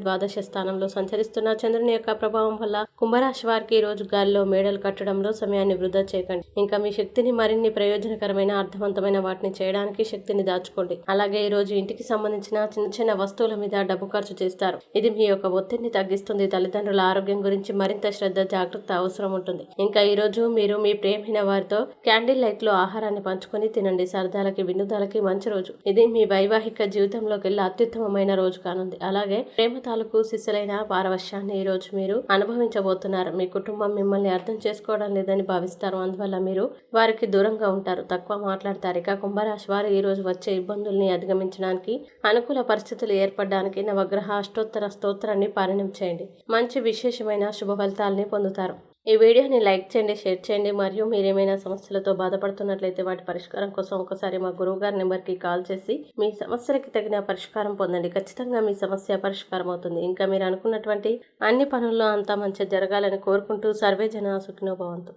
ద్వాదశ స్థానంలో సంచరిస్తున్న చంద్రుని యొక్క ప్రభావం వల్ల కుంభరాశి వారికి ఈ రోజు గాలిలో మేడలు కట్టడంలో సమయాన్ని వృధా చేయకండి. ఇంకా మీ శక్తిని మరిన్ని ప్రయోజనకరమైన అర్థవంతమైన వాటిని చేయడానికి శక్తిని దాచుకోండి. అలాగే ఈ రోజు ఇంటికి సంబంధించిన చిన్న చిన్న వస్తువుల మీద డబ్బు ఖర్చు చేస్తారు. ఇది మీ యొక్క ఒత్తిడిని తగ్గిస్తుంది. తల్లిదండ్రుల ఆరోగ్యం గురించి మరింత శ్రద్ధ జాగ్రత్త అవసరం ఉంటుంది. ఇంకా ఈ రోజు మీరు మీ ప్రేమైన వారితో క్యాండిల్ లైట్ లో ఆహారాన్ని పంచుకొని తినండి. సరదాలకి వినోదాలకి మంచి రోజు. ఇది మీ వైవాహిక జీవితంలోకి వెళ్ళి అత్యుత్తమమైన రోజు కానుంది. అలాగే ప్రేమ తాలూకు శిశులైన పారవశ్యాన్ని ఈ రోజు మీరు అనుభవించబోతున్నారు. మీ కుటుంబం మిమ్మల్ని అర్థం చేసుకోవడం లేదని భావిస్తారు. అందువల్ల మీరు వారికి దూరంగా ఉంటారు, తక్కువ మాట్లాడతారు. ఇక కుంభరాశి వారు ఈ రోజు వచ్చే ఇబ్బందుల్ని అధిగమించడానికి, అనుకూల పరిస్థితులు ఏర్పడడానికి నవగ్రహ అష్టోత్తర స్తోత్రాన్ని పారాయణం చేయండి. మంచి విశేషమైన శుభ ఫలితాలని పొందుతారు. ఈ వీడియోని లైక్ చేయండి, షేర్ చేయండి. మరియు మీరేమైనా సమస్యలతో బాధపడుతున్నట్లయితే వాటి పరిష్కారం కోసం ఒకసారి మా గురువుగారి నెంబర్కి కాల్ చేసి మీ సమస్యలకి తగిన పరిష్కారం పొందండి. ఖచ్చితంగా మీ సమస్య పరిష్కారం అవుతుంది. ఇంకా మీరు అనుకున్నటువంటి అన్ని పనుల్లో అంతా మంచి జరగాలని కోరుకుంటూ సర్వే జన సుఖినో భవంతు.